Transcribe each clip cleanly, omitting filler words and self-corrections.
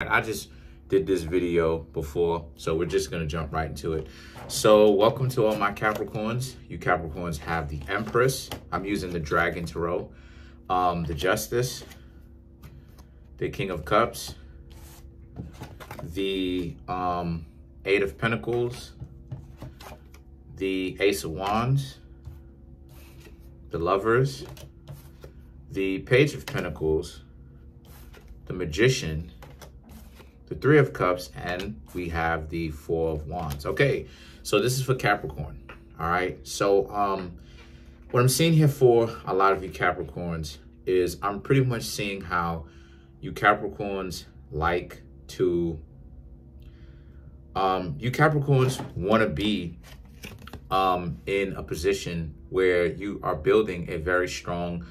I just did this video before, so we're just going to jump right into it. So welcome to all my Capricorns. You Capricorns have the Empress. I'm using the Dragon Tarot, the Justice, the King of Cups, the Eight of Pentacles, the Ace of Wands, the Lovers, the Page of Pentacles, the Magician, the Three of Cups, and we have the Four of Wands. Okay, so this is for Capricorn. All right, so what I'm seeing here for a lot of you Capricorns is I'm pretty much seeing how you Capricorns like to, you Capricorns want to be in a position where you are building a very strong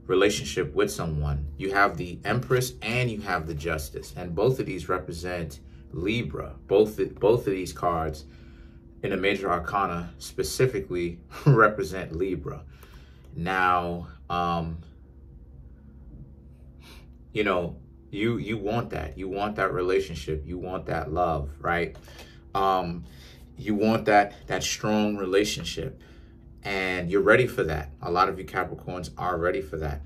relationship with someone. You have the Empress and you have the Justice, and both of these represent Libra. Both of these cards in a major arcana specifically represent Libra. Now, you know, you want that. You want that relationship. You want that love, right? You want that strong relationship. And you're ready for that. A lot of you Capricorns are ready for that.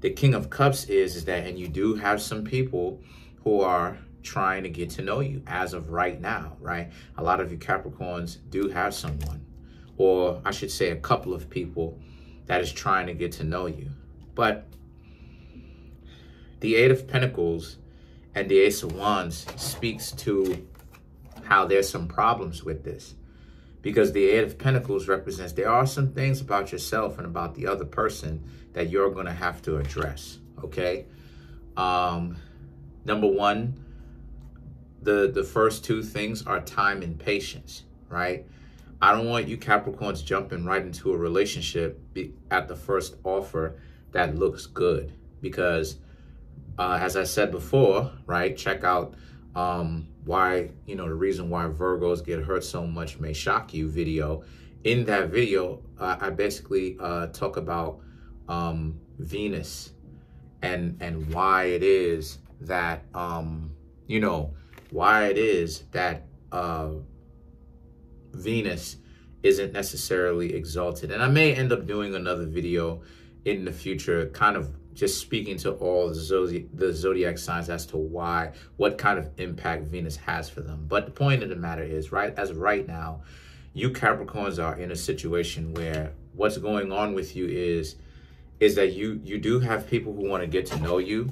The King of Cups is that, and you do have some people who are trying to get to know you as of right now, right? A lot of you Capricorns do have someone, or I should say a couple of people that is trying to get to know you. But the Eight of Pentacles and the Ace of Wands speaks to how there's some problems with this. Because the Eight of Pentacles represents there are some things about yourself and about the other person that you're going to have to address, okay? Number one, the first two things are time and patience, right? I don't want you Capricorns jumping right into a relationship at the first offer that looks good. Because as I said before, right, check out why, you know, the reason why Virgos get hurt so much may shock you video. In that video, I basically talk about Venus and why it is that, you know, why it is that Venus isn't necessarily exalted. And I may end up doing another video in the future, kind of just speaking to all the zodiac signs as to why, what kind of impact Venus has for them. But the point of the matter is, right, as of right now, you Capricorns are in a situation where what's going on with you is that you do have people who want to get to know you,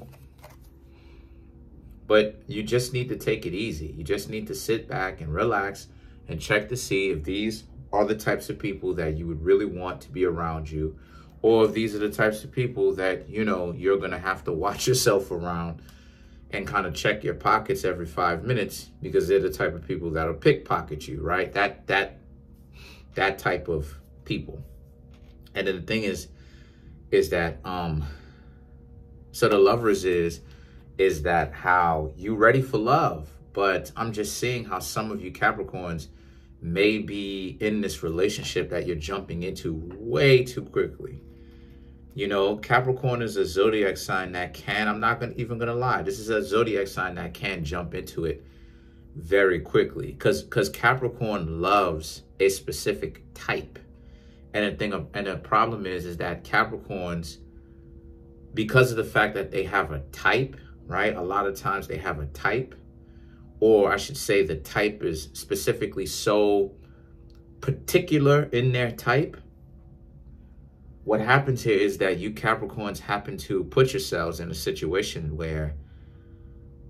but you just need to take it easy. You just need to sit back and relax and check to see if these are the types of people that you would really want to be around you, or if these are the types of people that, you know, you're going to have to watch yourself around and kind of check your pockets every 5 minutes, because they're the type of people that'll pickpocket you, right? That type of people. And then the thing is that, so the Lovers is that how you ready for love, but I'm just seeing how some of you Capricorns may be in this relationship that you're jumping into way too quickly. You know, Capricorn is a zodiac sign that can, I'm not even going to lie, this is a zodiac sign that can jump into it very quickly, because Capricorn loves a specific type. And the problem is that Capricorns, because of the fact that they have a type, right? A lot of times they have a type, or I should say the type is specifically so particular in their type. What happens here is that you Capricorns happen to put yourselves in a situation where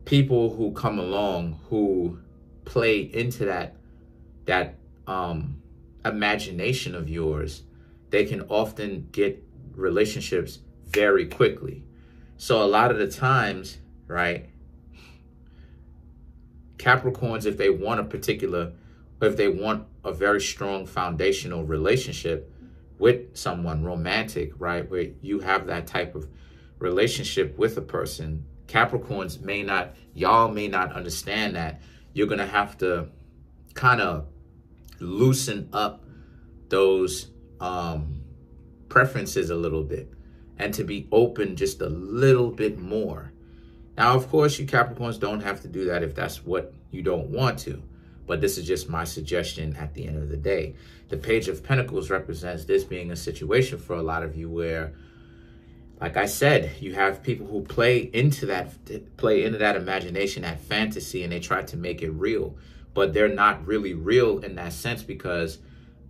people who come along who play into that imagination of yours, they can often get relationships very quickly. So a lot of the times, right, Capricorns, if they want a very strong foundational relationship with someone romantic, right, where you have that type of relationship with a person, Capricorns y'all may not understand that you're going to have to kind of loosen up those preferences a little bit and to be open just a little bit more. Now, of course, you Capricorns don't have to do that if that's what you don't want to. But this is just my suggestion at the end of the day. The Page of Pentacles represents this being a situation for a lot of you where, like I said, you have people who play into that imagination, that fantasy, and they try to make it real. But they're not really real in that sense because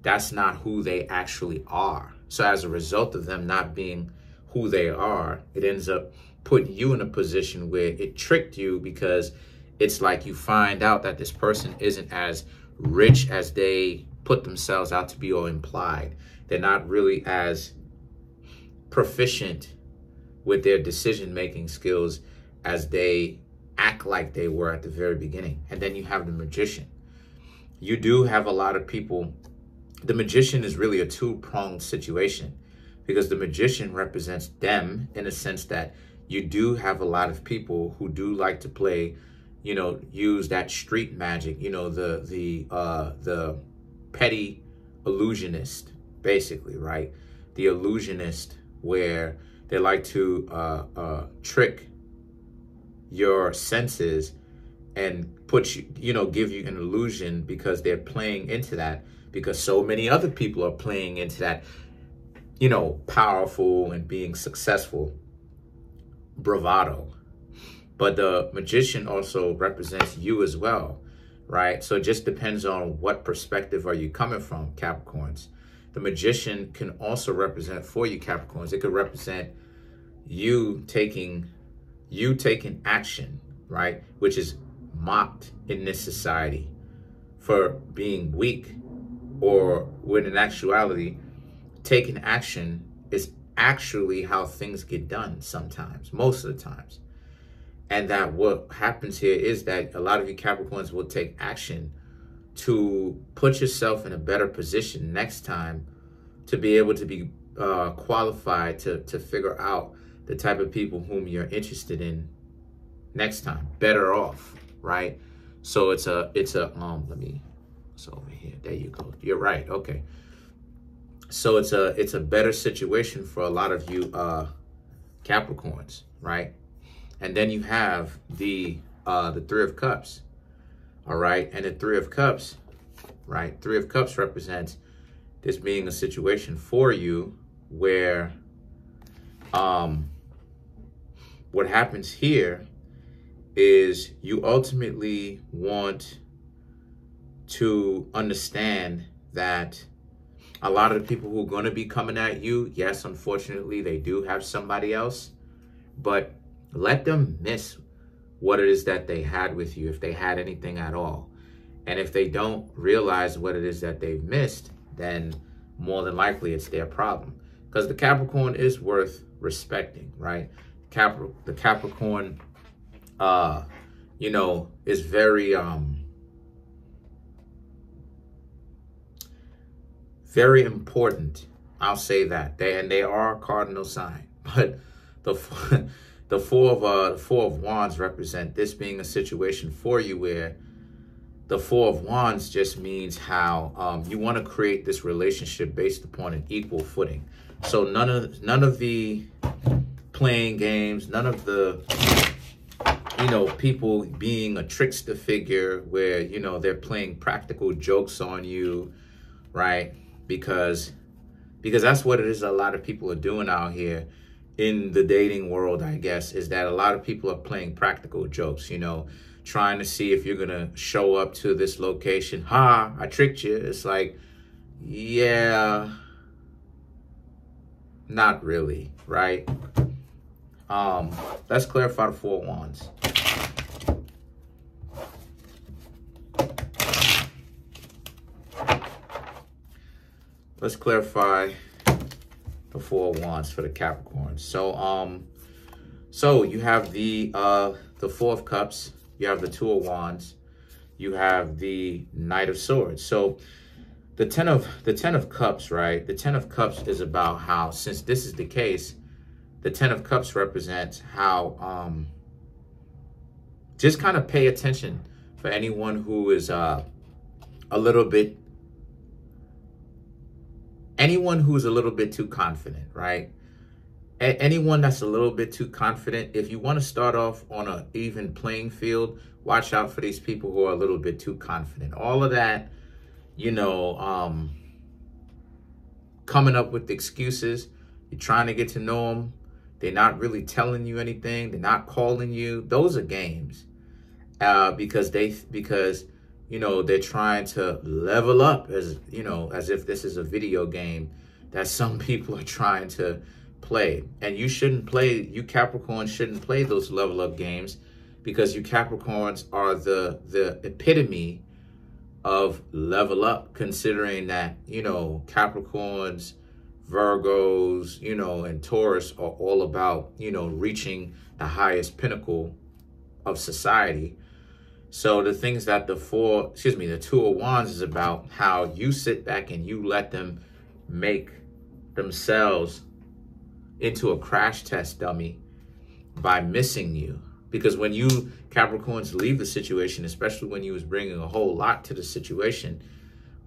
that's not who they actually are. So as a result of them not being who they are, it ends up putting you in a position where it tricked you, because it's like you find out that this person isn't as rich as they put themselves out to be or implied. They're not really as proficient with their decision-making skills as they act like they were at the very beginning. And then you have the Magician. You do have a lot of people. The Magician is really a two-pronged situation, because the Magician represents them in a sense that you do have a lot of people who do like to play, you know, use that street magic, you know, the petty illusionist, basically, right? The illusionist, where they like to trick your senses and put you, you know, give you an illusion, because they're playing into that, because so many other people are playing into that, you know, powerful and being successful bravado. But the Magician also represents you as well, right? So it just depends on what perspective are you coming from, Capricorns. The Magician can also represent for you, Capricorns. It could represent you taking action, right? Which is mocked in this society for being weak, or when in actuality, taking action is actually how things get done sometimes, most of the times. And that what happens here is that a lot of you Capricorns will take action to put yourself in a better position next time to be able to be qualified to figure out the type of people whom you're interested in next time, better off, right? So it's over here. There you go. You're right. Okay. So it's a better situation for a lot of you Capricorns, right? And then you have the Three of Cups, all right? And the Three of Cups, right? Three of Cups represents this being a situation for you where what happens here is you ultimately want to understand that a lot of the people who are going to be coming at you, yes, unfortunately, they do have somebody else, but let them miss what it is that they had with you, if they had anything at all. And if they don't realize what it is that they've missed, then more than likely it's their problem. Because the Capricorn is worth respecting, right? The Capricorn, you know, is very, very important. I'll say that. They are a cardinal sign. But the Four of Wands represent this being a situation for you where the Four of Wands just means how you want to create this relationship based upon an equal footing. So none of the playing games, none of the, you know, people being a trickster figure where, you know, they're playing practical jokes on you, right? Because that's what it is a lot of people are doing out here in the dating world, I guess, is that a lot of people are playing practical jokes, you know, trying to see if you're going to show up to this location. Ha, I tricked you. It's like, yeah, not really, right? Let's clarify the Four of Wands. Let's clarify the Four of Wands for the Capricorns. So you have the Four of Cups, you have the Two of Wands, you have the Knight of Swords. So the Ten of Cups, right? The Ten of Cups is about how, since this is the case, the Ten of Cups represents how just kind of pay attention for anyone who is anyone who's a little bit too confident, right? anyone that's a little bit too confident, if you want to start off on an even playing field, watch out for these people who are a little bit too confident. All of that, you know, coming up with excuses. You're trying to get to know them. They're not really telling you anything. They're not calling you. Those are games. Because you know, they're trying to level up, as you know, as if this is a video game that some people are trying to play. And you shouldn't play, you Capricorns shouldn't play those level up games, because you Capricorns are the epitome of level up, considering that, you know, Capricorns, Virgos, you know, and Taurus are all about, you know, reaching the highest pinnacle of society. So the things that the Two of Wands is about, how you sit back and you let them make themselves into a crash test dummy by missing you. Because when you Capricorns leave the situation, especially when you was bringing a whole lot to the situation,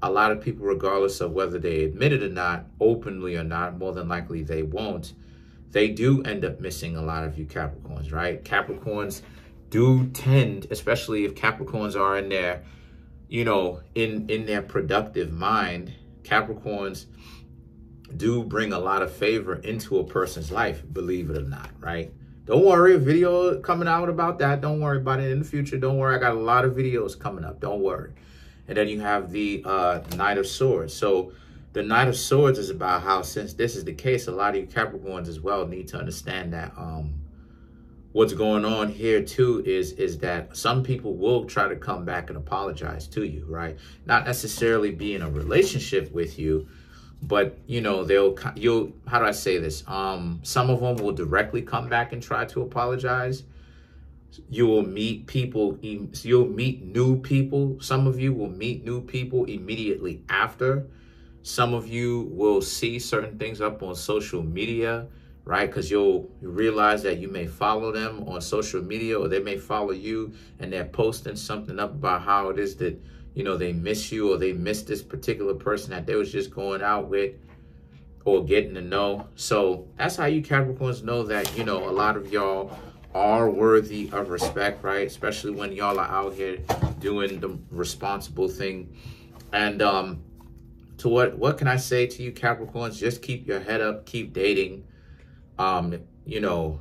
a lot of people, regardless of whether they admit it or not, openly or not, more than likely they won't, they do end up missing a lot of you Capricorns, right? Capricorns do tend, especially if Capricorns are in their, you know, in their productive mind, Capricorns do bring a lot of favor into a person's life, believe it or not, right? Don't worry, a video coming out about that. Don't worry about it in the future. Don't worry, I got a lot of videos coming up. Don't worry. And then you have the Knight of Swords. So the Knight of Swords is about how, since this is the case, a lot of you Capricorns as well need to understand that what's going on here too is that some people will try to come back and apologize to you, right? Not necessarily be in a relationship with you, but you know, how do I say this? Some of them will directly come back and try to apologize. You will meet people, you'll meet new people. Some of you will meet new people immediately after. Some of you will see certain things up on social media, right? Because you'll realize that you may follow them on social media, or they may follow you and they're posting something up about how it is that, you know, they miss you, or they miss this particular person that they was just going out with or getting to know. So that's how you Capricorns know that, you know, a lot of y'all are worthy of respect, right? Especially when y'all are out here doing the responsible thing. And to what can I say to you Capricorns? Just keep your head up, keep dating. You know,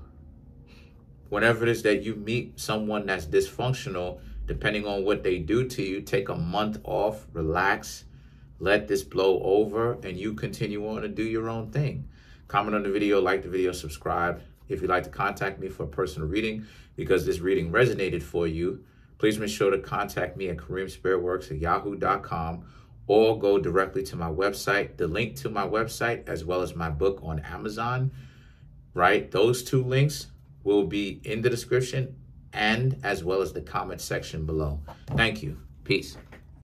whenever it is that you meet someone that's dysfunctional, depending on what they do to you, take a month off, relax, let this blow over, and you continue on to do your own thing. Comment on the video, like the video, subscribe. If you'd like to contact me for a personal reading because this reading resonated for you, please make sure to contact me at Kareemspiritworks@yahoo.com, or go directly to my website. The link to my website, as well as my book on Amazon, right? Those two links will be in the description and as well as the comment section below. Thank you. Peace.